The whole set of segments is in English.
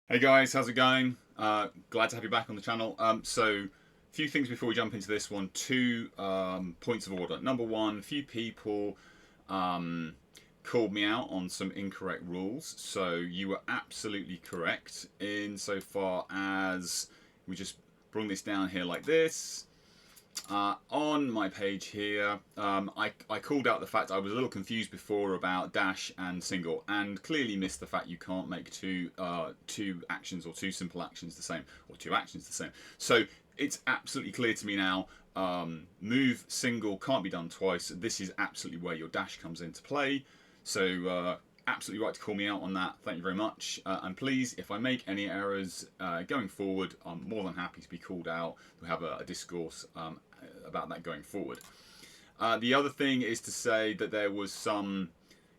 Hey guys, how's it going? Glad to have you back on the channel. So, a few things before we jump into this one. Two points of order. Number one, a few people um, called me out on some incorrect rules. So you were absolutely correct insofar as we just bring this down here like this. On my page here, I called out the fact I was a little confused before about dash and single, and clearly missed the fact you can't make two actions or two simple actions the same, or two actions the same. So it's absolutely clear to me now. Move single can't be done twice. This is absolutely where your dash comes into play. So absolutely right to call me out on that. Thank you very much. And please, if I make any errors going forward, I'm more than happy to be called out. We have a discourse about that going forward. The other thing is to say that there was some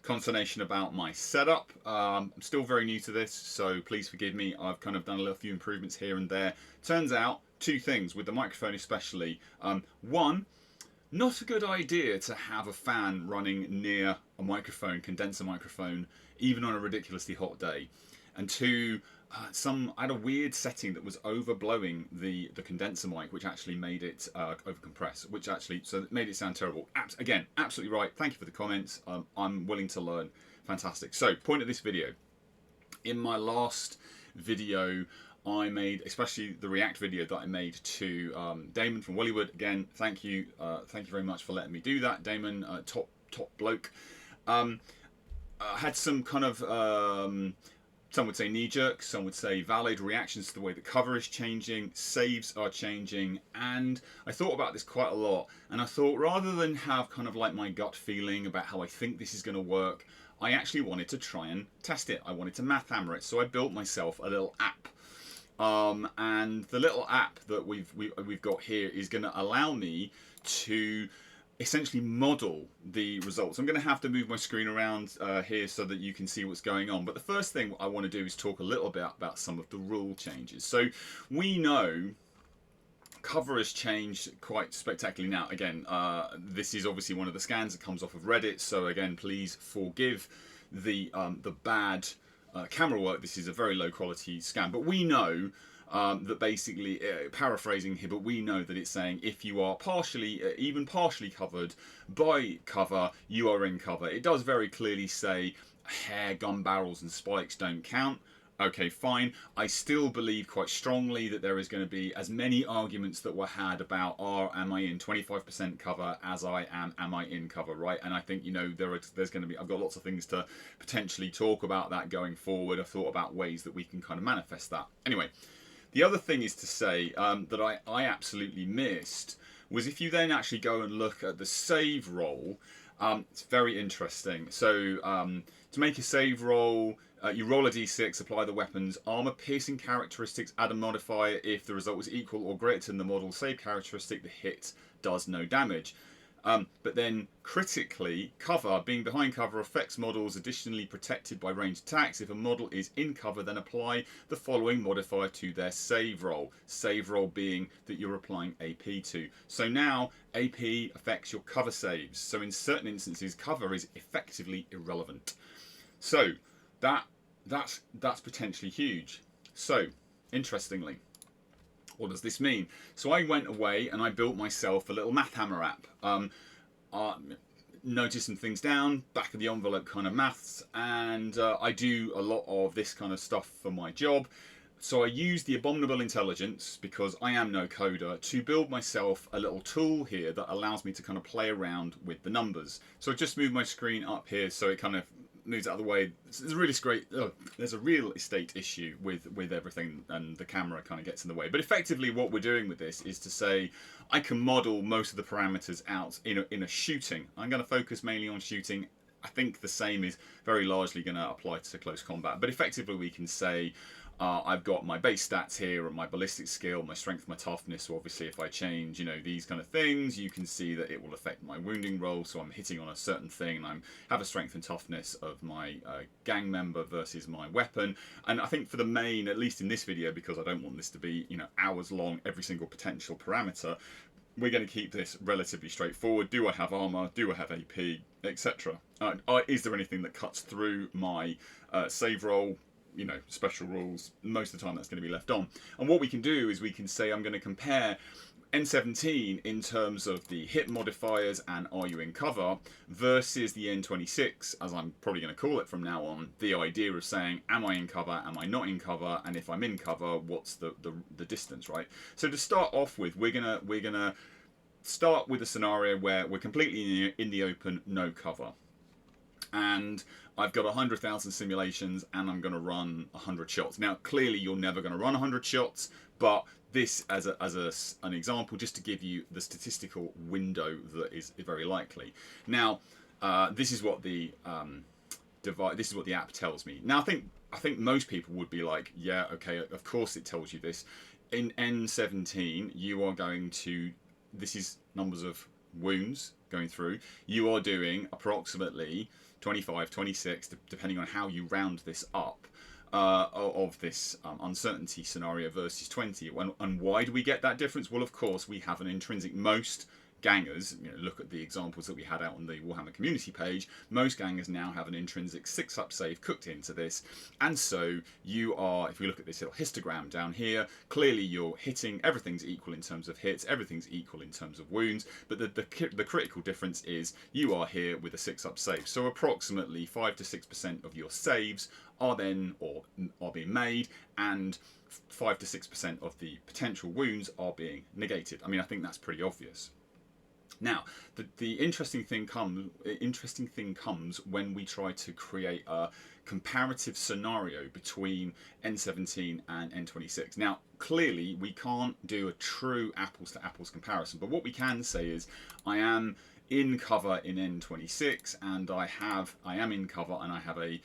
consternation about my setup. I'm still very new to this, so please forgive me. I've kind of done a little few improvements here and there. Turns out, two things with the microphone especially. One, not a good idea to have a fan running near a microphone, condenser microphone, even on a ridiculously hot day. And two, I had a weird setting that was overblowing the condenser mic, which actually made it overcompress, which actually so it made it sound terrible. Again, absolutely right. Thank you for the comments. I'm willing to learn. Fantastic. So, point of this video. In my last video, I made, especially the React video that I made to Damon from Wollywood. Again, thank you very much for letting me do that, Damon. Top bloke. I had some kind of some would say knee-jerk, some would say valid reactions to the way the cover is changing, saves are changing, and I thought about this quite a lot, and I thought rather than have kind of like my gut feeling about how I think this is going to work, I actually wanted to try and test it. I wanted to math hammer it, so I built myself a little app. And the little app that we've got here is going to allow me to essentially model the results. I'm going to have to move my screen around here so that you can see what's going on. But the first thing I want to do is talk a little bit about some of the rule changes. So we know cover has changed quite spectacularly now. Again, this is obviously one of the scans that comes off of Reddit. So again, please forgive the bad camera work. This is a very low quality scan, but we know that basically, paraphrasing here, but we know that it's saying if you are partially, even partially covered by cover, you are in cover. It does very clearly say hair, gun barrels and spikes don't count. Okay, fine. I still believe quite strongly that there is going to be as many arguments that were had about am I in 25% cover as I am I in cover, right? And I think, you know, there's going to be, I've got lots of things to potentially talk about that going forward. I've thought about ways that we can kind of manifest that. Anyway, the other thing is to say that I absolutely missed was if you then actually go and look at the save roll, it's very interesting. So to make a save roll, you roll a d6, apply the weapon's armor piercing characteristics, add a modifier if the result was equal or greater than the model save characteristic, the hit does no damage. But then critically, cover, being behind cover, affects models additionally protected by ranged attacks. If a model is in cover, then apply the following modifier to their save roll. Save roll being that you're applying AP to. So now AP affects your cover saves. So in certain instances, cover is effectively irrelevant. So that's potentially huge. So interestingly, what does this mean? So I went away and I built myself a little MathHammer app. Noted some things down, back of the envelope kind of maths, and I do a lot of this kind of stuff for my job. So I use the abominable intelligence, because I am no coder, to build myself a little tool here that allows me to kind of play around with the numbers. So I just moved my screen up here so it kind of moves out of the way. There's a really great. There's a real estate issue with everything, and the camera kind of gets in the way. But effectively, what we're doing with this is to say I can model most of the parameters out in a shooting. I'm going to focus mainly on shooting. I think the same is very largely going to apply to close combat. But effectively, we can say I've got my base stats here and my ballistic skill, my strength, my toughness. So obviously if I change, you know, these kind of things, you can see that it will affect my wounding roll. So I'm hitting on a certain thing and I have a strength and toughness of my gang member versus my weapon. And I think for the main, at least in this video, because I don't want this to be, you know, hours long, every single potential parameter, we're going to keep this relatively straightforward. Do I have armor? Do I have AP? Etc. Is there anything that cuts through my save roll? you know, special rules, most of the time that's going to be left on. And what we can do is we can say I'm going to compare N17 in terms of the hit modifiers and are you in cover versus the N26, as I'm probably going to call it from now on, the idea of saying, am I in cover, am I not in cover, and if I'm in cover, what's the distance, right? So to start off with, we're gonna start with a scenario where we're completely in the open, no cover. And I've got 100,000 simulations and I'm going to run 100 shots. Now, clearly you're never going to run 100 shots, but this as an example, just to give you the statistical window that is very likely. Now, this is what the app tells me. Now, I think most people would be like, yeah, okay, of course it tells you this. In N17, you are going to, this is numbers of wounds going through. You are doing approximately 25, 26, depending on how you round this up, of this uncertainty scenario versus 20. And why do we get that difference? Well, of course, we have an intrinsic, most gangers, you know, look at the examples that we had out on the Warhammer community page, most gangers now have an intrinsic 6-up save cooked into this, and so you are, if we look at this little histogram down here, clearly you're hitting, everything's equal in terms of hits, everything's equal in terms of wounds, but the critical difference is you are here with a 6-up save, so approximately 5 to 6% of your saves are then, or are being made, and 5 to 6% of the potential wounds are being negated. I mean, I think that's pretty obvious. Now, the interesting thing comes when we try to create a comparative scenario between N17 and N26. Now, clearly, we can't do a true apples-to-apples comparison, but what we can say is I am in cover in N26, and I am in cover, and I have a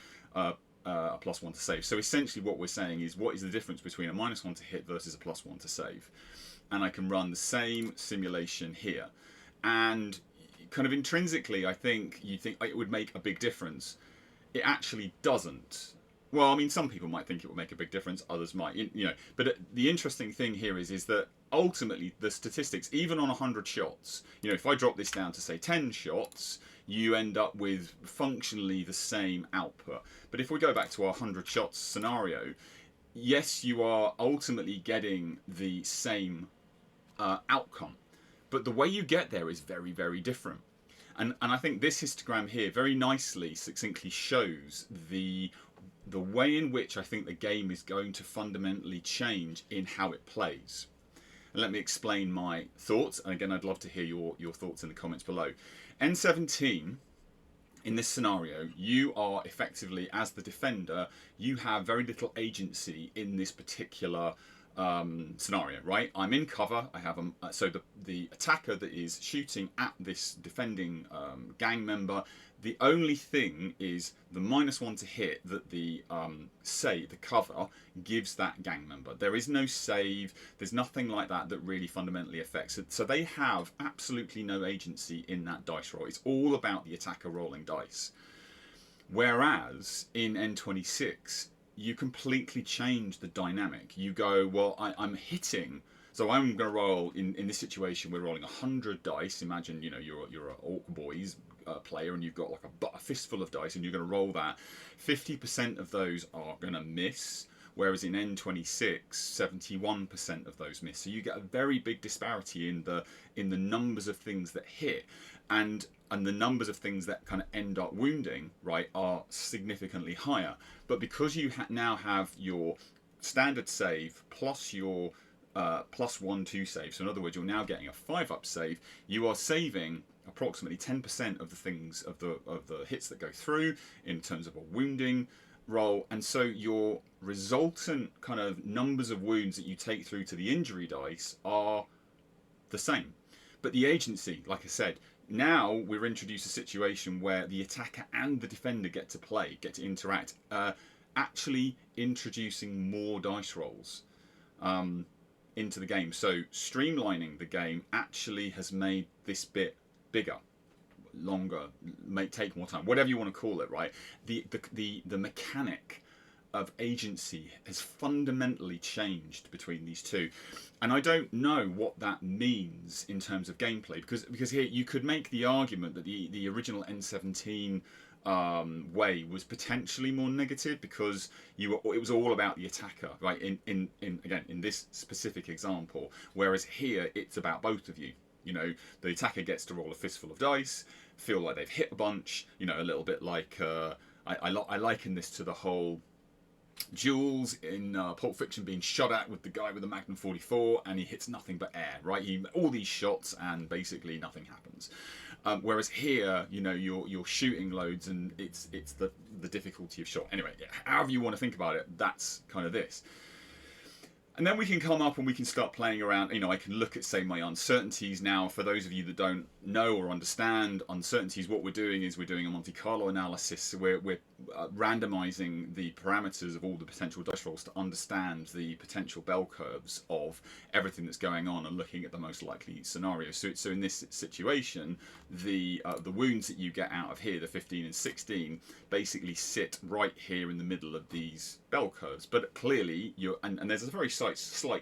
+1 to save. So essentially, what we're saying is, what is the difference between a -1 to hit versus a +1 to save? And I can run the same simulation here. And kind of intrinsically, I think you think it would make a big difference. It actually doesn't. Well, I mean, some people might think it would make a big difference, others might, you know. But the interesting thing here is that ultimately the statistics, even on 100 shots, you know, if I drop this down to say 10 shots, you end up with functionally the same output. But if we go back to our 100 shots scenario, yes, you are ultimately getting the same outcome. But the way you get there is very, very different. And I think this histogram here very nicely, succinctly shows the way in which I think the game is going to fundamentally change in how it plays. And let me explain my thoughts. And again, I'd love to hear your thoughts in the comments below. N17, in this scenario, you are effectively, as the defender, you have very little agency in this particular scenario, right? I'm in cover. I have so the attacker that is shooting at this defending gang member. The only thing is the -1 to hit that the cover gives that gang member. There is no save. There's nothing like that that really fundamentally affects it. So they have absolutely no agency in that dice roll. It's all about the attacker rolling dice. Whereas in N26, you completely change the dynamic. You go, well, I'm hitting, so I'm going to roll, in this situation, we're rolling 100 dice. Imagine, you know, you're an Orc Boys player and you've got like a fistful of dice and you're going to roll that. 50% of those are going to miss, whereas in N26, 71% of those miss. So you get a very big disparity in the numbers of things that hit, and the numbers of things that kind of end up wounding, right, are significantly higher. But because you now have your standard save plus your +1 to save, so in other words, you're now getting a 5-up save, you are saving approximately 10% of the things, of the hits that go through in terms of a wounding roll, and so your resultant kind of numbers of wounds that you take through to the injury dice are the same. But the agency, like I said, now we're introduced a situation where the attacker and the defender get to interact, actually introducing more dice rolls into the game. So streamlining the game actually has made this bit bigger, longer, may take more time, whatever you want to call it, right? The mechanic of agency has fundamentally changed between these two, and I don't know what that means in terms of gameplay, because here you could make the argument that the original N17 way was potentially more negative, because it was all about the attacker, right? In again, in this specific example, whereas here it's about both of you. You know, the attacker gets to roll a fistful of dice, feel like they've hit a bunch. You know, a little bit like I liken this to the whole Jules in Pulp Fiction being shot at with the guy with the Magnum 44, and he hits nothing but air, right? All these shots and basically nothing happens. Whereas here, you know, you're shooting loads, and it's the difficulty of shot. Anyway, however you want to think about it, that's kind of this. And then we can come up and we can start playing around. You know, I can look at, say, my uncertainties now. For those of you that don't know or understand uncertainties, what we're doing is we're doing a Monte Carlo analysis. So we're randomizing the parameters of all the potential dice rolls to understand the potential bell curves of everything that's going on and looking at the most likely scenario. So in this situation, the wounds that you get out of here, the 15 and 16, basically sit right here in the middle of these bell curves. But clearly, and there's a very slight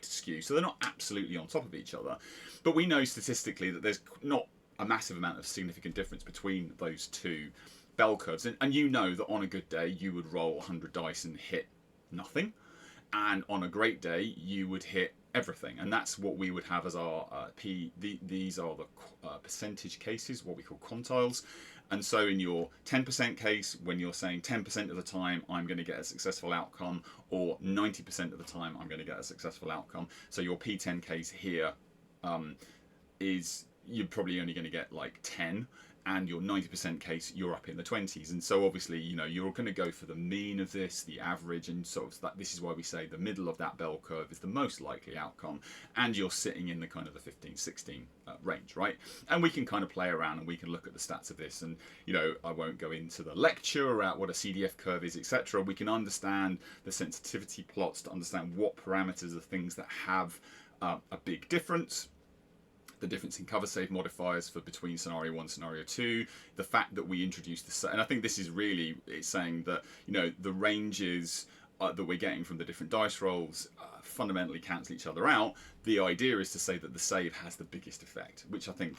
skew, so they're not absolutely on top of each other. But we know statistically that there's not a massive amount of significant difference between those two bell curves. And you know that on a good day, you would roll 100 dice and hit nothing. And on a great day, you would hit everything. And that's what we would have as our these are the percentage cases, what we call quantiles. And so in your 10% case, when you're saying 10% of the time I'm going to get a successful outcome, or 90% of the time I'm going to get a successful outcome. So your P10 case here is you're probably only going to get like 10, and your 90% case, you're up in the 20s. And so obviously, you know, you're going to go for the mean of this, the average, and sort of that. This is why we say the middle of that bell curve is the most likely outcome, and you're sitting in the kind of the 15, 16 range, right? And we can kind of play around and we can look at the stats of this. And, you know, I won't go into the lecture about what a CDF curve is, etc. We can understand the sensitivity plots to understand what parameters are things that have a big difference. The difference in cover save modifiers for between scenario 1 and scenario 2, the fact that we introduced the, and I think this is really, it's saying that, you know, the ranges that we're getting from the different dice rolls fundamentally cancel each other out. The idea is to say that the save has the biggest effect, which I think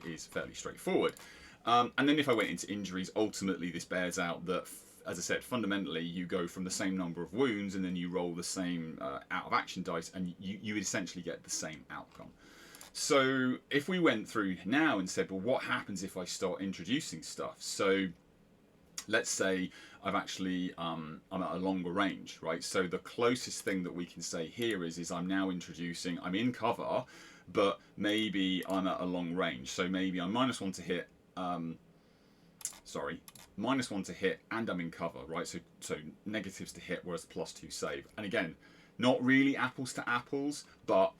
is fairly straightforward. And then if I went into injuries, ultimately this bears out that, as I said, fundamentally you go from the same number of wounds and then you roll the same out of action dice, and you essentially get the same outcome. So if we went through now and said, well, what happens if I start introducing stuff? So let's say I've actually, I'm at a longer range, right? So the closest thing that we can say here is I'm now introducing, I'm in cover, but maybe I'm at a long range. So maybe I'm -1 to hit, -1 to hit, and I'm in cover, right? So negatives to hit, whereas +2 save. And again, not really apples to apples, but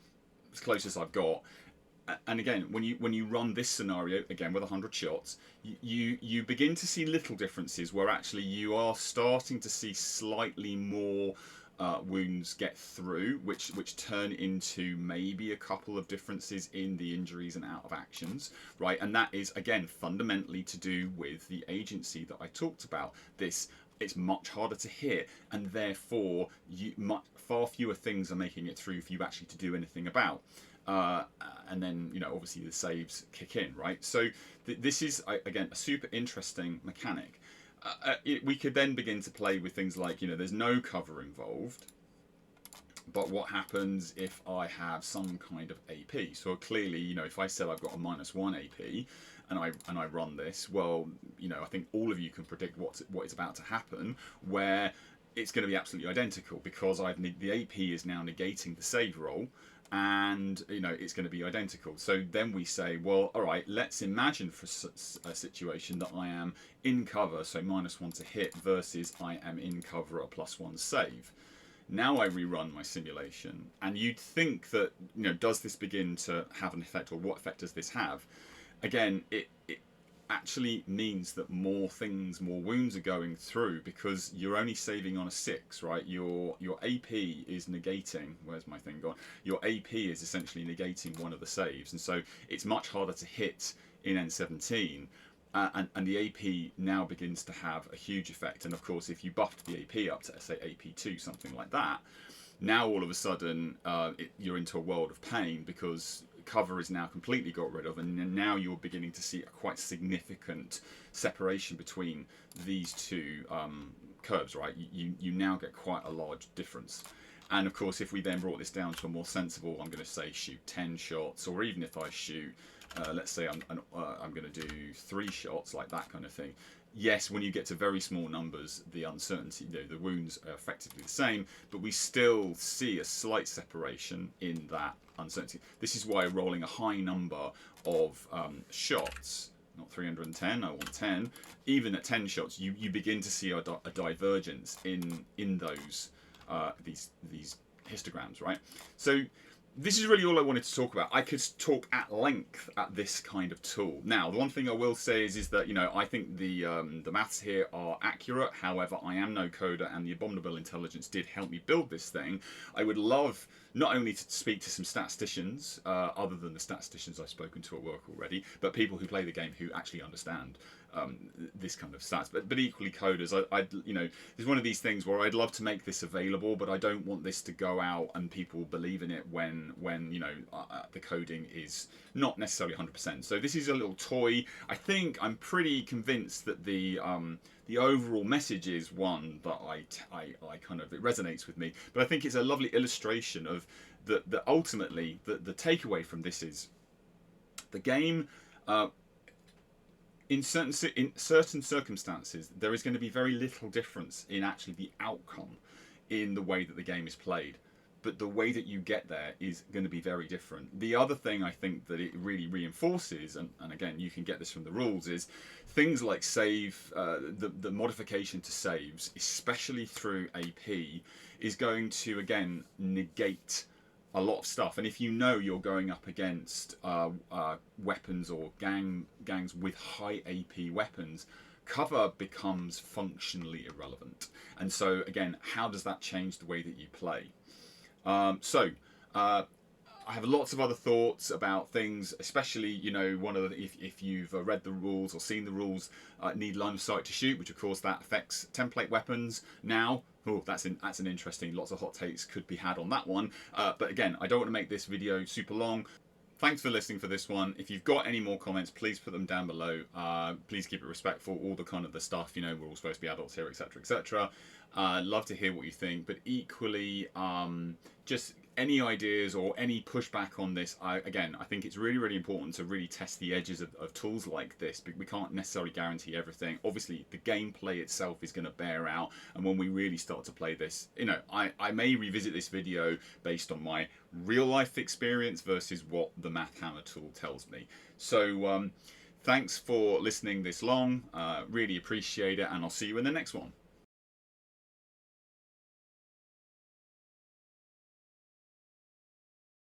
as close as I've got. And again, when you run this scenario again with 100 shots, you begin to see little differences where actually you are starting to see slightly more wounds get through, which turn into maybe a couple of differences in the injuries and out of actions, right? And that is again fundamentally to do with the agency that I talked about. It's much harder to hit, and therefore far fewer things are making it through for you actually to do anything about. And then, you know, obviously the saves kick in, right? So this is, again, a super interesting mechanic. We could then begin to play with things like, you know, there's no cover involved, but what happens if I have some kind of AP? So clearly, you know, if I said I've got a -1 AP and I run this, well, you know, I think all of you can predict what is about to happen, where it's going to be absolutely identical, because the AP is now negating the save roll, and you know it's going to be identical. So then we say, well, all right, let's imagine for a situation that I am in cover, so -1 to hit, versus I am in cover at +1 save. Now I rerun my simulation, and you'd think that, you know, does this begin to have an effect, or what effect does this have? Again, it actually means that more wounds are going through, because you're only saving on a 6, right? Your AP is negating, where's my thing gone? Your AP is essentially negating one of the saves, and so it's much harder to hit in N17, and the AP now begins to have a huge effect. And of course, if you buffed the AP up to, say, AP2, something like that, Now all of a sudden you're into a world of pain because cover is now completely got rid of, and now you're beginning to see a quite significant separation between these two curves, right? You now get quite a large difference. And of course, if we then brought this down to a more sensible, I'm going to say shoot 10 shots, or even if I shoot, let's say I'm going to do 3 shots, like that kind of thing. Yes, when you get to very small numbers, the uncertainty, the wounds are effectively the same, but we still see a slight separation in that uncertainty. This is why rolling a high number of shots, not 310, I want 10, even at 10 shots, you begin to see a divergence in those these histograms, right? So this is really all I wanted to talk about. I could talk at length at this kind of tool. Now, the one thing I will say is that, you know, I think the maths here are accurate. However, I am no coder, and the Abominable Intelligence did help me build this thing. I would love not only to speak to some statisticians, other than the statisticians I've spoken to at work already, but people who play the game who actually understand this kind of stats, but equally coders. I'd you know, there's one of these things where I'd love to make this available, but I don't want this to go out and people believe in it when you know the coding is not necessarily 100%. So this is a little toy. I'm pretty convinced that the overall message is one that I kind of, it resonates with me. But I think it's a lovely illustration of that ultimately the takeaway from this is the game. In certain circumstances, there is going to be very little difference in actually the outcome in the way that the game is played. But the way that you get there is going to be very different. The other thing I think that it really reinforces, and again, you can get this from the rules, is things like save, the modification to saves, especially through AP, is going to, again, negate a lot of stuff. And if you know you're going up against weapons or gangs with high AP weapons, cover becomes functionally irrelevant. And so again, how does that change the way that you play? I have lots of other thoughts about things, especially, you know, one of the, if you've read the rules or seen the rules, need line of sight to shoot, which of course that affects template weapons now. Oh, that's an interesting, lots of hot takes could be had on that one. But again, I don't want to make this video super long. Thanks for listening for this one. If you've got any more comments, please put them down below. Please keep it respectful, all the kind of the stuff, you know, we're all supposed to be adults here, etc., etc. Love to hear what you think, but equally, just any ideas or any pushback on this. Again, I think it's really, really important to really test the edges of tools like this, but we can't necessarily guarantee everything. Obviously, the gameplay itself is going to bear out, and when we really start to play this, you know, I may revisit this video based on my real life experience versus what the MathHammer tool tells me. So thanks for listening this long, really appreciate it, and I'll see you in the next one.